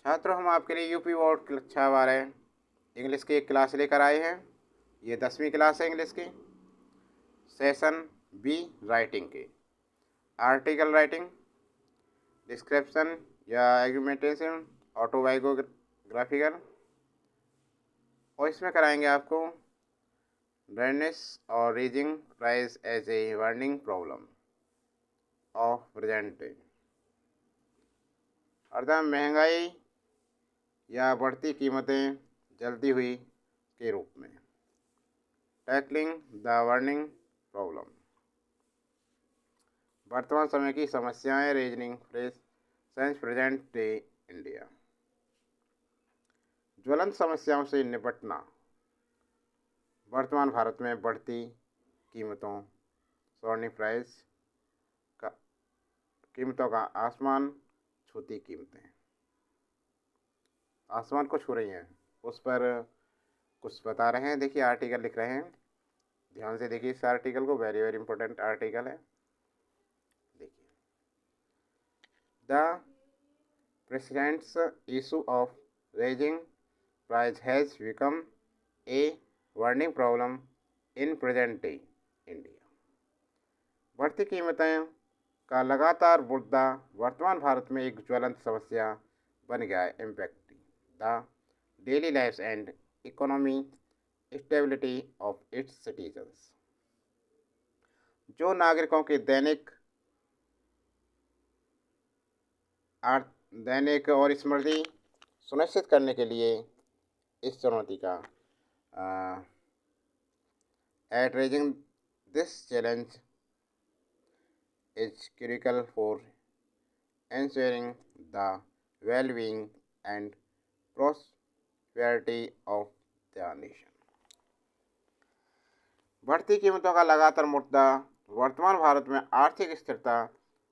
छात्रों, हम आपके लिए यूपी बोर्ड की कक्षा 12 इंग्लिश की एक क्लास लेकर आए हैं। ये 10वीं क्लास है इंग्लिश की। सेशन बी, राइटिंग की। आर्टिकल राइटिंग, डिस्क्रिप्शन या आर्गुमेंटेशन, ऑटोबायोग्राफिकल। और इसमें कराएंगे आपको रेडनेस और rising prices as a burning problem of present day, अर्थात महंगाई या बढ़ती कीमतें जल्दी हुई के रूप में। टैकलिंग द वर्निंग प्रॉब्लम, वर्तमान समय की समस्याएं, reasoning sense present day India. ज्वलंत समस्याओं से निपटना, वर्तमान भारत में बढ़ती कीमतों, सोअरिंग प्राइस का, कीमतों का आसमान छूती कीमतें, आसमान को छू रही हैं, उस पर कुछ बता रहे हैं। देखिए आर्टिकल लिख रहे हैं, ध्यान से देखिए इस आर्टिकल को, वेरी वेरी इंपॉर्टेंट आर्टिकल है। देखिए, the presidents issue of raising price has become a warning problem in present day India. बढ़ती कीमतें का लगातार मुद्दा वर्तमान भारत में एक ज्वलंत समस्या बन गया है, impacting the daily life and economy stability of its citizens. जो नागरिकों के दैनिक और स्मृति सुनिश्चित करने के लिए इस चुनौती का addressing this challenge is critical for ensuring the well-being and prosperity of the nation। बढ़ती कीमतों का लगातार मुद्दा वर्तमान भारत में आर्थिक स्थिरता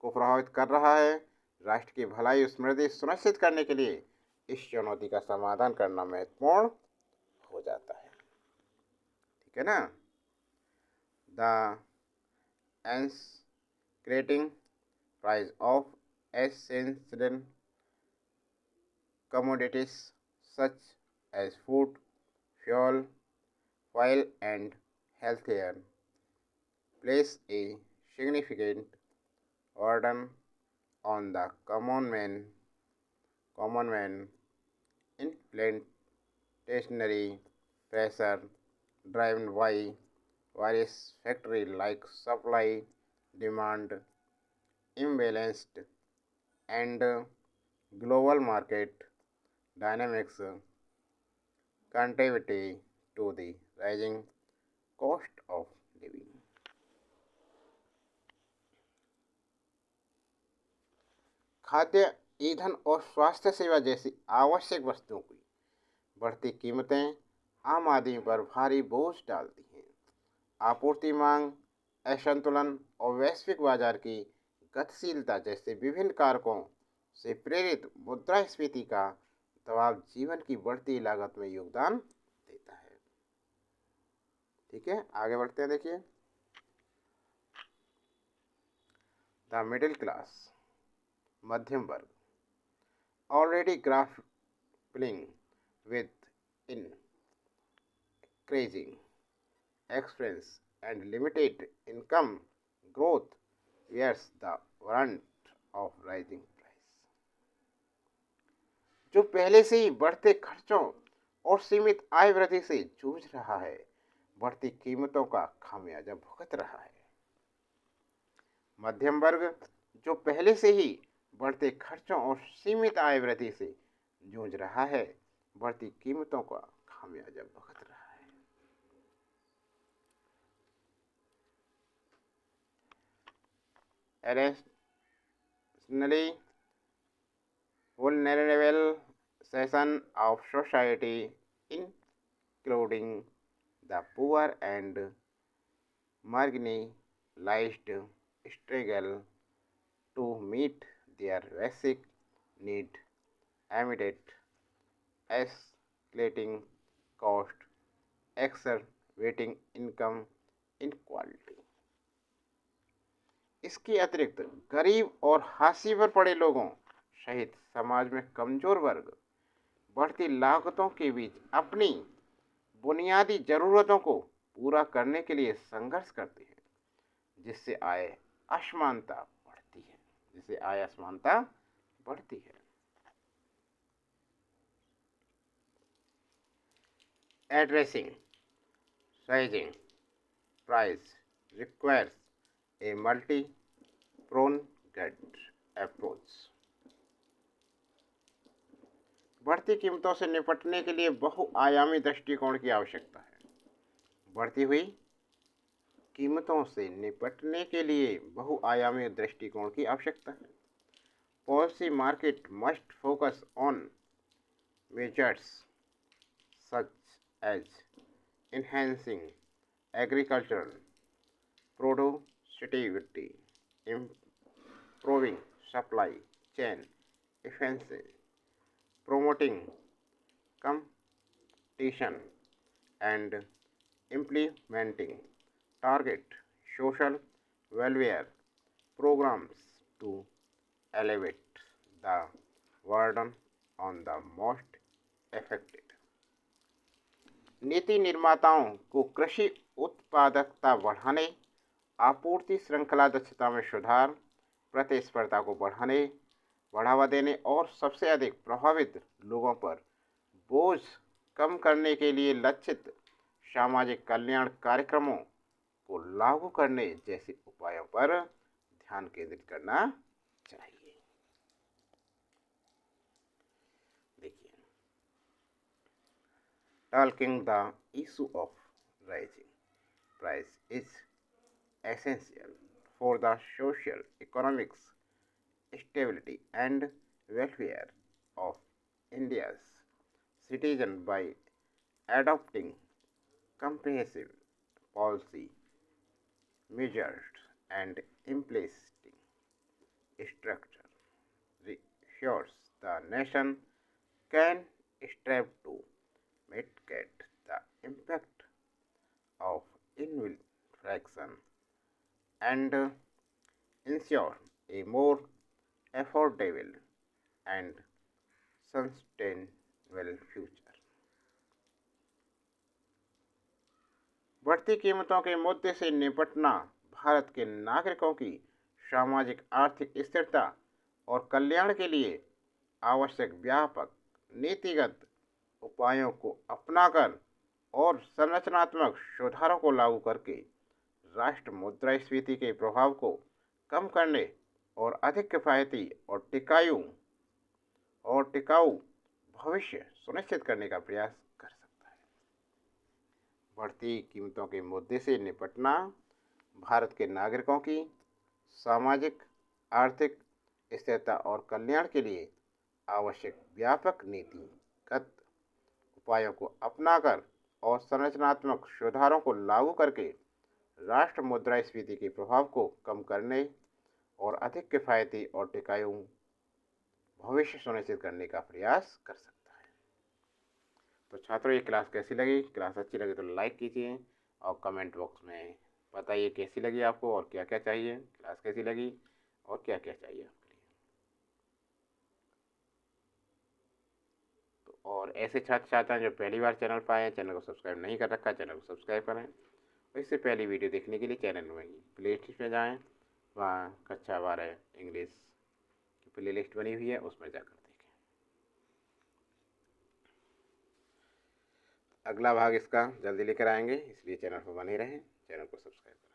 को प्रभावित कर रहा है। राष्ट्र की भलाई और समृद्धि सुनिश्चित करने के लिए इस चुनौती का समाधान करना महत्वपूर्ण हो जाता है। ठीक है ना। The escalating price of essential commodities such as food, fuel, oil and healthcare place a significant burden on the common man. Inflationary pressure driven by various factors like supply, demand, imbalanced and global market dynamics contribute to the rising cost of living। खाद्य, ईंधन और स्वास्थ्य सेवा जैसी आवश्यक वस्तुओं की बढ़ती कीमतें आम आदमी पर भारी बोझ डालती हैं। आपूर्ति मांग असंतुलन और वैश्विक बाजार की गतिशीलता जैसे विभिन्न कारकों से प्रेरित मुद्रास्फीति का दबाव जीवन की बढ़ती लागत में योगदान देता है। ठीक है, आगे बढ़ते हैं। देखिए, द मिडिल क्लास, मध्यम वर्ग, already grappling with increasing expense and limited income growth bears the brunt of rising price। जो पहले से ही बढ़ते खर्चों और सीमित आय वृद्धि से जूझ रहा है, बढ़ती कीमतों का खामियाजा भुगत रहा है। मध्यम वर्ग जो पहले से ही बढ़ते खर्चों और सीमित आय वृद्धि से जूझ रहा है, बढ़ती कीमतों का खामियाजा भुगत रहा है। Additionally, vulnerable section of society, including the poor and marginalized, struggle to meet their basic need amid escalating cost, exacerbating income inequality। इसके अतिरिक्त गरीब और हाशिए पर पड़े लोगों, सहित समाज में कमजोर वर्ग बढ़ती लागतों के बीच अपनी बुनियादी ज़रूरतों को पूरा करने के लिए संघर्ष करते हैं, जिससे आय असमानता बढ़ती है। Addressing rising price requires a multi-pronged approach। बढ़ती कीमतों से निपटने के लिए बहुआयामी दृष्टिकोण की आवश्यकता है। बढ़ती हुई कीमतों से निपटने के लिए बहुआयामी दृष्टिकोण की आवश्यकता है। Policy market must focus on measures such as enhancing agricultural productivity, improving supply chain efficiency, promoting competition, and implementing target social welfare programs to elevate the burden on the most affected। नीति निर्माताओं को कृषि उत्पादकता बढ़ाने, आपूर्ति श्रृंखला दक्षता में सुधार, प्रतिस्पर्धा को बढ़ावा देने और सबसे अधिक प्रभावित लोगों पर बोझ कम करने के लिए लक्षित सामाजिक कल्याण कार्यक्रमों को लागू करने जैसे उपायों पर ध्यान केंद्रित करना चाहिए। Tackling the issue of rising price is essential for the social economic stability and welfare of India's citizens by adopting comprehensive policy measures and implementing structure ensures the nation can strive to mitigate the impact of inflation and ensure a more affordable and sustainable future। बढ़ती कीमतों के मुद्दे से निपटना भारत के नागरिकों की सामाजिक आर्थिक स्थिरता और कल्याण के लिए आवश्यक व्यापक नीतिगत उपायों को अपनाकर और संरचनात्मक सुधारों को लागू करके राष्ट्र मुद्रास्फीति के प्रभाव को कम करने और अधिक किफायती और टिकाऊ भविष्य सुनिश्चित करने का प्रयास कर सकता है। बढ़ती कीमतों के मुद्दे से निपटना भारत के नागरिकों की सामाजिक आर्थिक स्थिरता और कल्याण के लिए आवश्यक व्यापक नीतिगत उपायों को अपनाकर और संरचनात्मक सुधारों को लागू करके राष्ट्र मुद्रास्फीति के प्रभाव को कम करने और अधिक किफायती और टिकाऊ भविष्य सुनिश्चित करने का प्रयास कर सकता है। तो छात्रों, ये क्लास कैसी लगी? क्लास अच्छी लगी तो लाइक कीजिए और कमेंट बॉक्स में बताइए कैसी लगी आपको और क्या क्या चाहिए, क्लास कैसी लगी और क्या क्या चाहिए आपके लिए। तो और ऐसे छात्र छात्रा जो पहली बार चैनल पर आए, चैनल को सब्सक्राइब नहीं कर रखा, चैनल को सब्सक्राइब करें। और इससे पहली वीडियो देखने के लिए चैनल में प्ले लिस्ट में जाएँ, वहाँ कक्षा 12 इंग्लिश की प्ले लिस्ट बनी हुई है, उसमें जाकर देखें। अगला भाग इसका जल्दी लेकर आएंगे, इसलिए चैनल पर बने रहें, चैनल को सब्सक्राइब करें।